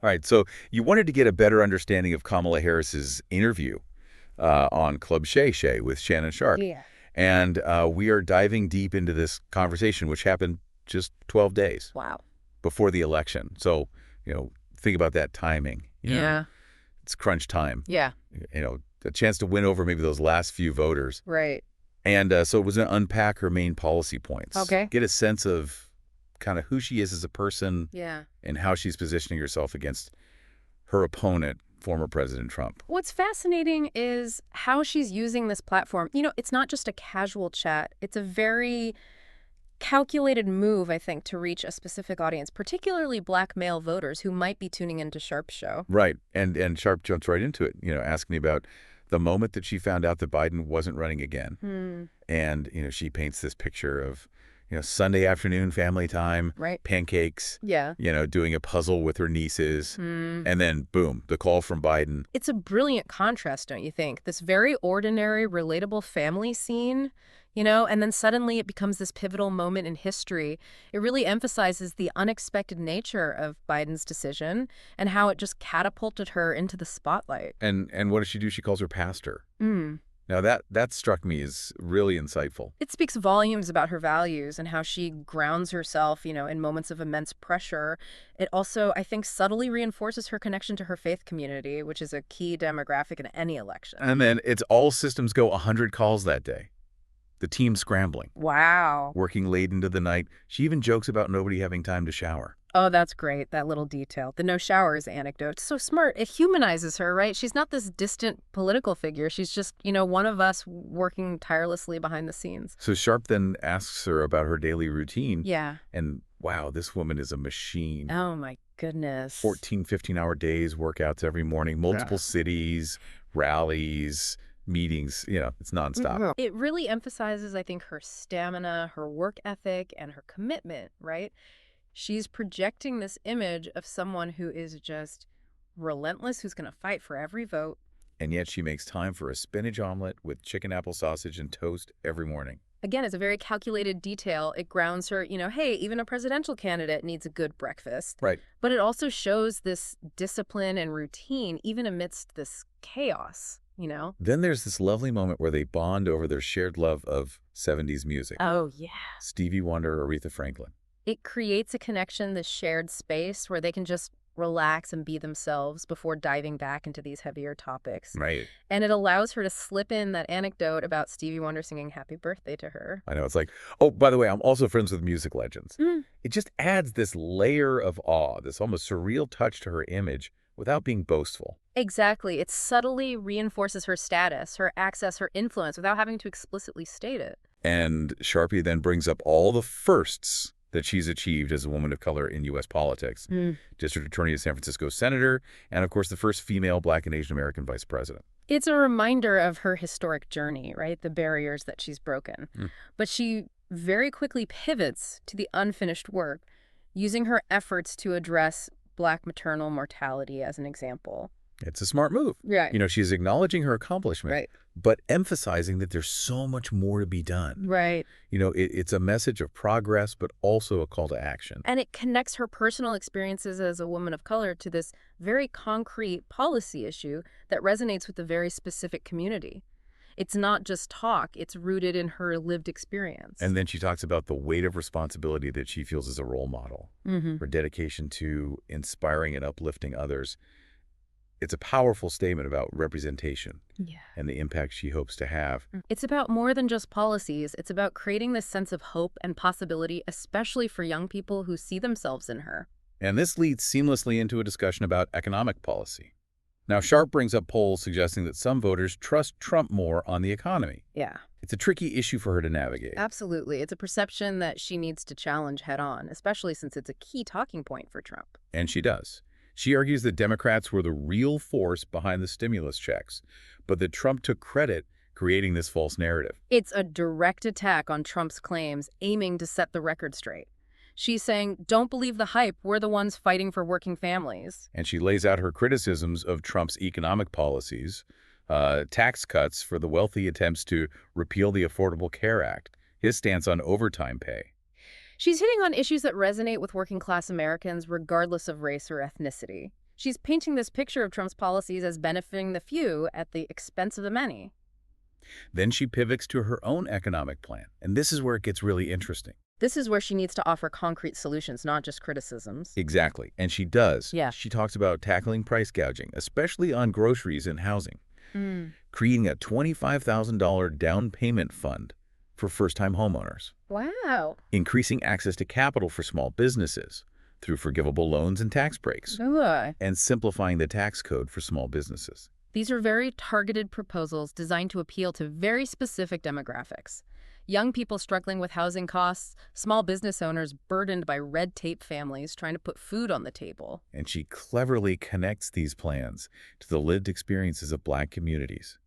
All right, so you wanted to get a better understanding of Kamala Harris's interview on Club Shay with Shannon Sharp. Yeah. And we are diving deep into this conversation, which happened just 12 days Wow. before the election. So, think about that timing. Yeah. It's crunch time. Yeah. A chance to win over maybe those last few voters. Right. And so it was to unpack her main policy points. Okay. Get a sense of kind of who she is as a person Yeah. and how she's positioning herself against her opponent, former President Trump. What's fascinating is how she's using this platform. It's not just a casual chat. It's a very calculated move, I think, to reach a specific audience, particularly black male voters who might be tuning into Sharp's show. Right. And Sharp jumps right into it, asking me about the moment that she found out that Biden wasn't running again. And, she paints this picture of, Sunday afternoon family time, Right. pancakes, Yeah. doing a puzzle with her nieces. And then, boom, the call from Biden. It's a brilliant contrast, don't you think? This very ordinary, relatable family scene, and then suddenly it becomes this pivotal moment in history. It really emphasizes the unexpected nature of Biden's decision and how it just catapulted her into the spotlight. And what does she do? She calls her pastor. Mm. Now, that struck me as really insightful. It speaks volumes about her values and how she grounds herself, in moments of immense pressure. It also, I think, subtly reinforces her connection to her faith community, which is a key demographic in any election. And then it's all systems go 100 calls that day. The team scrambling, Wow. working late into the night. She even jokes about nobody having time to shower. Oh, that's great, that little detail. The no showers anecdote. So smart. It humanizes her, right? She's not this distant political figure. She's just, one of us working tirelessly behind the scenes. So Sharp then asks her about her daily routine. Yeah. And wow, this woman is a machine. Oh, my goodness. 14, 15-hour days, workouts every morning, multiple cities, rallies, meetings. It's nonstop. It really emphasizes, I think, her stamina, her work ethic, and her commitment, right? She's projecting this image of someone who is just relentless, who's going to fight for every vote. And yet she makes time for a spinach omelet with chicken apple sausage and toast every morning. Again, it's a very calculated detail. It grounds her, hey, even a presidential candidate needs a good breakfast. Right. But it also shows this discipline and routine, even amidst this chaos, Then there's this lovely moment where they bond over their shared love of 70s music. Oh, yeah. Stevie Wonder, Aretha Franklin. It creates a connection, this shared space where they can just relax and be themselves before diving back into these heavier topics. Right. And it allows her to slip in that anecdote about Stevie Wonder singing happy birthday to her. I know. It's like, oh, by the way, I'm also friends with music legends. Mm. It just adds this layer of awe, this almost surreal touch to her image without being boastful. Exactly. It subtly reinforces her status, her access, her influence without having to explicitly state it. And Sharpie then brings up all the firsts that she's achieved as a woman of color in U.S. politics. District Attorney of San Francisco Senator, and of course the first female Black and Asian American vice president. It's a reminder of her historic journey, right? The barriers that she's broken. But she very quickly pivots to the unfinished work, using her efforts to address Black maternal mortality as an example. It's a smart move. Right. She's acknowledging her accomplishment, Right. but emphasizing that there's so much more to be done. Right. It's a message of progress, but also a call to action. And it connects her personal experiences as a woman of color to this very concrete policy issue that resonates with a very specific community. It's not just talk, it's rooted in her lived experience. And then she talks about the weight of responsibility that she feels as a role model, her dedication to inspiring and uplifting others. It's a powerful statement about representation and the impact she hopes to have. It's about more than just policies. It's about creating this sense of hope and possibility, especially for young people who see themselves in her. And this leads seamlessly into a discussion about economic policy. Now, Sharp brings up polls suggesting that some voters trust Trump more on the economy. Yeah. It's a tricky issue for her to navigate. Absolutely. It's a perception that she needs to challenge head on, especially since it's a key talking point for Trump. And she does. She argues that Democrats were the real force behind the stimulus checks, but that Trump took credit creating this false narrative. It's a direct attack on Trump's claims, aiming to set the record straight. She's saying, don't believe the hype, we're the ones fighting for working families. And she lays out her criticisms of Trump's economic policies, tax cuts for the wealthy, attempts to repeal the Affordable Care Act, his stance on overtime pay. She's hitting on issues that resonate with working-class Americans regardless of race or ethnicity. She's painting this picture of Trump's policies as benefiting the few at the expense of the many. Then she pivots to her own economic plan, and this is where it gets really interesting. This is where she needs to offer concrete solutions, not just criticisms. Exactly, and she does. Yeah. She talks about tackling price gouging, especially on groceries and housing, creating a $25,000 down payment fund for first-time homeowners, Wow. increasing access to capital for small businesses through forgivable loans and tax breaks, Ugh. and simplifying the tax code for small businesses. These are very targeted proposals designed to appeal to very specific demographics. Young people struggling with housing costs, small business owners burdened by red tape families trying to put food on the table. And she cleverly connects these plans to the lived experiences of Black communities.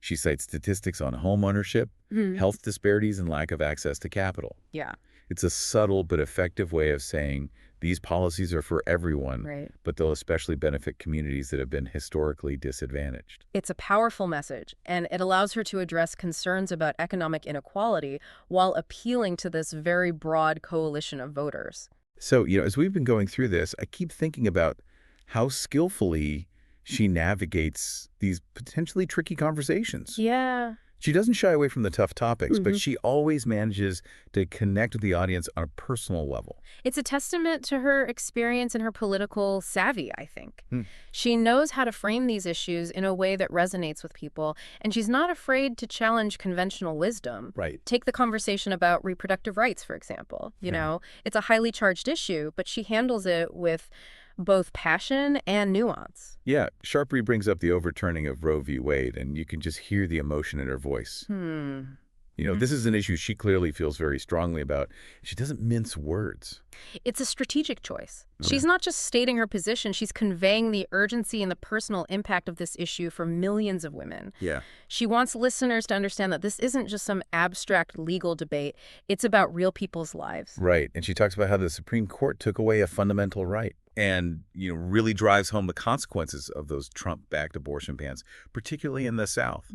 She cites statistics on home ownership, health disparities, and lack of access to capital. Yeah. It's a subtle but effective way of saying these policies are for everyone, Right. but they'll especially benefit communities that have been historically disadvantaged. It's a powerful message, and it allows her to address concerns about economic inequality while appealing to this very broad coalition of voters. So, as we've been going through this, I keep thinking about how skillfully she navigates these potentially tricky conversations. Yeah. She doesn't shy away from the tough topics, but she always manages to connect with the audience on a personal level. It's a testament to her experience and her political savvy, I think. She knows how to frame these issues in a way that resonates with people, and she's not afraid to challenge conventional wisdom. Right. Take the conversation about reproductive rights, for example. You know, it's a highly charged issue, but she handles it with both passion and nuance. Yeah, Sharpry brings up the overturning of Roe v. Wade, and you can just hear the emotion in her voice. This is an issue she clearly feels very strongly about. She doesn't mince words. It's a strategic choice. She's not just stating her position, she's conveying the urgency and the personal impact of this issue for millions of women. Yeah. She wants listeners to understand that this isn't just some abstract legal debate. It's about real people's lives. Right, and she talks about how the Supreme Court took away a fundamental right and, really drives home the consequences of those Trump-backed abortion bans, particularly in the South.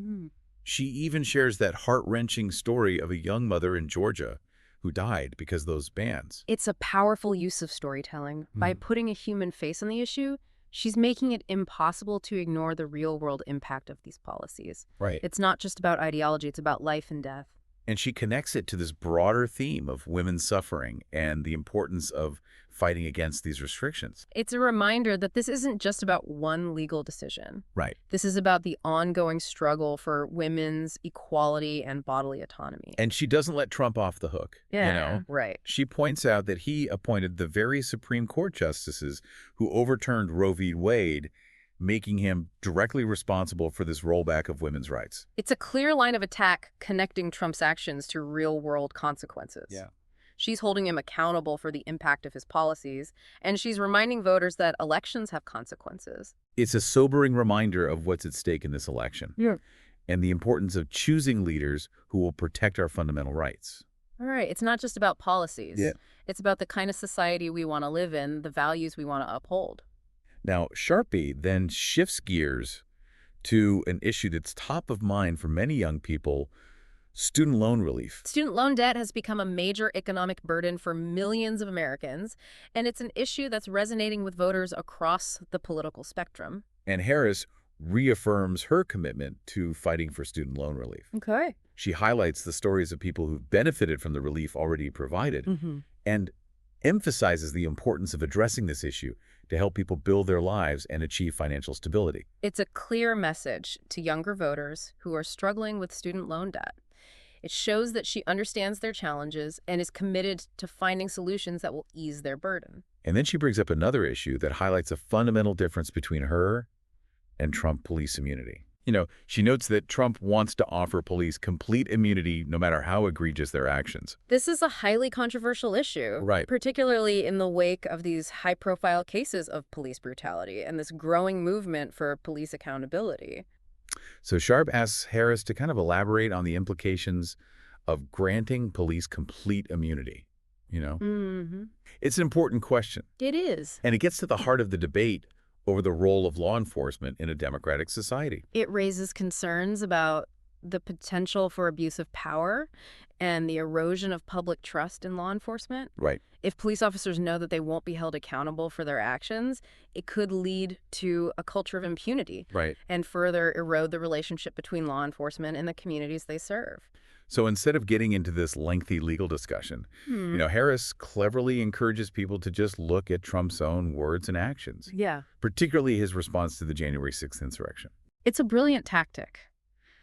She even shares that heart-wrenching story of a young mother in Georgia who died because of those bans. It's a powerful use of storytelling. By putting a human face on the issue, she's making it impossible to ignore the real-world impact of these policies. Right. It's not just about ideology, it's about life and death. And she connects it to this broader theme of women's suffering and the importance of fighting against these restrictions. It's a reminder that this isn't just about one legal decision. Right. This is about the ongoing struggle for women's equality and bodily autonomy. And she doesn't let Trump off the hook. Right. She points out that he appointed the very Supreme Court justices who overturned Roe v. Wade, making him directly responsible for this rollback of women's rights. It's a clear line of attack connecting Trump's actions to real-world consequences. Yeah. She's holding him accountable for the impact of his policies, and she's reminding voters that elections have consequences. It's a sobering reminder of what's at stake in this election. Yeah. And the importance of choosing leaders who will protect our fundamental rights. All right. It's not just about policies. Yeah. It's about the kind of society we want to live in, the values we want to uphold. Now, Sharpie then shifts gears to an issue that's top of mind for many young people, student loan relief. Student loan debt has become a major economic burden for millions of Americans, and it's an issue that's resonating with voters across the political spectrum. And Harris reaffirms her commitment to fighting for student loan relief. Okay. She highlights the stories of people who've benefited from the relief already provided and emphasizes the importance of addressing this issue to help people build their lives and achieve financial stability. It's a clear message to younger voters who are struggling with student loan debt. It shows that she understands their challenges and is committed to finding solutions that will ease their burden. And then she brings up another issue that highlights a fundamental difference between her and Trump police immunity. She notes that Trump wants to offer police complete immunity no matter how egregious their actions. This is a highly controversial issue, Right. particularly in the wake of these high-profile cases of police brutality and this growing movement for police accountability. So Sharp asks Harris to kind of elaborate on the implications of granting police complete immunity. It's an important question. It is. And it gets to the heart of the debate over the role of law enforcement in a democratic society. It raises concerns about the potential for abuse of power and the erosion of public trust in law enforcement. Right. If police officers know that they won't be held accountable for their actions, it could lead to a culture of impunity Right. and further erode the relationship between law enforcement and the communities they serve. So instead of getting into this lengthy legal discussion, Harris cleverly encourages people to just look at Trump's own words and actions, Yeah. particularly his response to the January 6th insurrection. It's a brilliant tactic.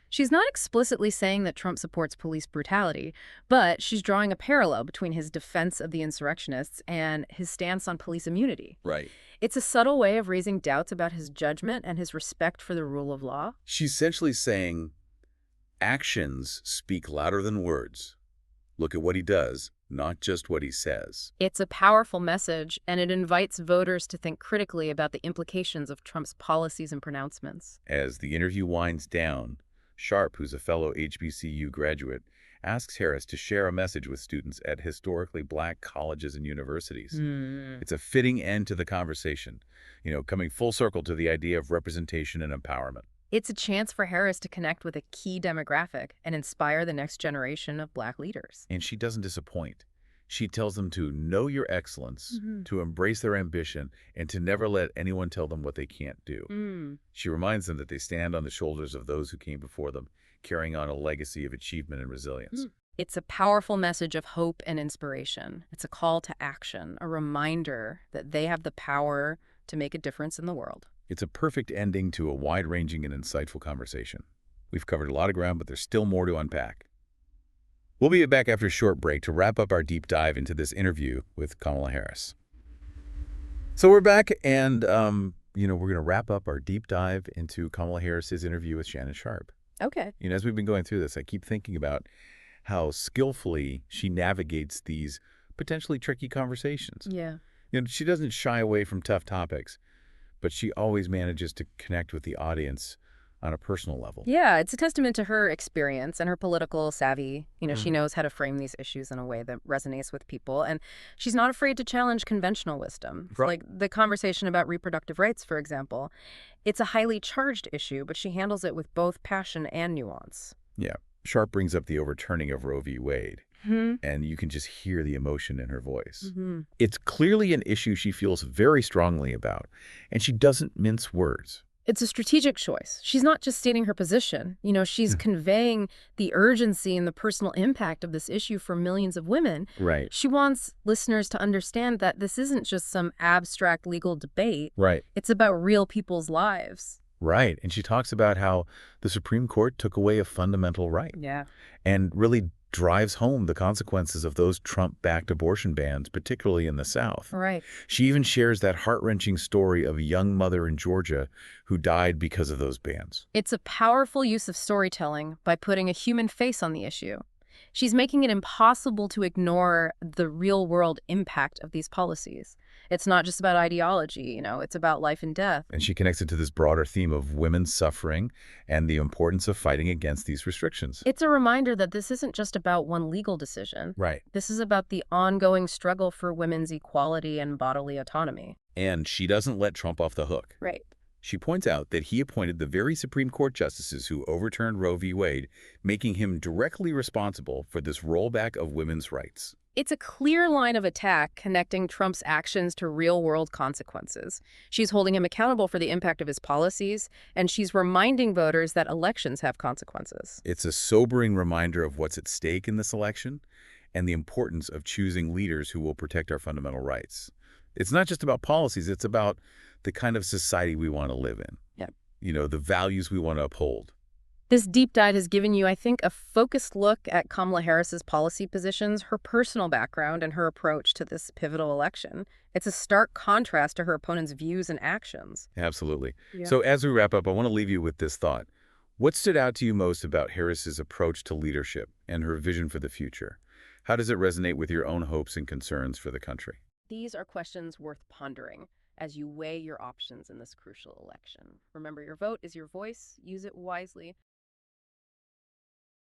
She's not explicitly saying that Trump supports police brutality, but she's drawing a parallel between his defense of the insurrectionists and his stance on police immunity. Right. It's a subtle way of raising doubts about his judgment and his respect for the rule of law. She's essentially saying actions speak louder than words. Look at what he does, not just what he says. It's a powerful message, and it invites voters to think critically about the implications of Trump's policies and pronouncements. As the interview winds down, Sharp, who's a fellow HBCU graduate, asks Harris to share a message with students at historically black colleges and universities. It's a fitting end to the conversation, coming full circle to the idea of representation and empowerment. It's a chance for Harris to connect with a key demographic and inspire the next generation of black leaders. And she doesn't disappoint. She tells them to know your excellence, to embrace their ambition, and to never let anyone tell them what they can't do. She reminds them that they stand on the shoulders of those who came before them, carrying on a legacy of achievement and resilience. It's a powerful message of hope and inspiration. It's a call to action, a reminder that they have the power to make a difference in the world. It's a perfect ending to a wide-ranging and insightful conversation. We've covered a lot of ground, but there's still more to unpack. We'll be back after a short break to wrap up our deep dive into this interview with Kamala Harris. So we're back, and we're going to wrap up our deep dive into Kamala Harris's interview with Shannon Sharp. Okay. As we've been going through this, I keep thinking about how skillfully she navigates these potentially tricky conversations. Yeah. She doesn't shy away from tough topics, but she always manages to connect with the audience on a personal level. Yeah, it's a testament to her experience and her political savvy. She knows how to frame these issues in a way that resonates with people, and she's not afraid to challenge conventional wisdom. Right. Like the conversation about reproductive rights, for example. It's a highly charged issue, but she handles it with both passion and nuance. Yeah. Sharp brings up the overturning of Roe v. Wade, and you can just hear the emotion in her voice. It's clearly an issue she feels very strongly about, and she doesn't mince words. It's a strategic choice. She's not just stating her position. She's conveying the urgency and the personal impact of this issue for millions of women. Right. She wants listeners to understand that this isn't just some abstract legal debate. Right. It's about real people's lives. Right. And she talks about how the Supreme Court took away a fundamental right. Yeah. And really drives home the consequences of those Trump-backed abortion bans, particularly in the South. Right. She even shares that heart-wrenching story of a young mother in Georgia who died because of those bans. It's a powerful use of storytelling by putting a human face on the issue. She's making it impossible to ignore the real-world impact of these policies. It's not just about ideology, it's about life and death. And she connects it to this broader theme of women's suffering and the importance of fighting against these restrictions. It's a reminder that this isn't just about one legal decision. Right. This is about the ongoing struggle for women's equality and bodily autonomy. And she doesn't let Trump off the hook. Right. She points out that he appointed the very Supreme Court justices who overturned Roe v. Wade, making him directly responsible for this rollback of women's rights. It's a clear line of attack connecting Trump's actions to real-world consequences. She's holding him accountable for the impact of his policies, and she's reminding voters that elections have consequences. It's a sobering reminder of what's at stake in this election and the importance of choosing leaders who will protect our fundamental rights. It's not just about policies, it's about the kind of society we want to live in. Yeah. The values we want to uphold. This deep dive has given you, I think, a focused look at Kamala Harris's policy positions, her personal background, and her approach to this pivotal election. It's a stark contrast to her opponent's views and actions. Absolutely. Yeah. So as we wrap up, I want to leave you with this thought. What stood out to you most about Harris's approach to leadership and her vision for the future? How does it resonate with your own hopes and concerns for the country? These are questions worth pondering as you weigh your options in this crucial election. Remember, your vote is your voice. Use it wisely.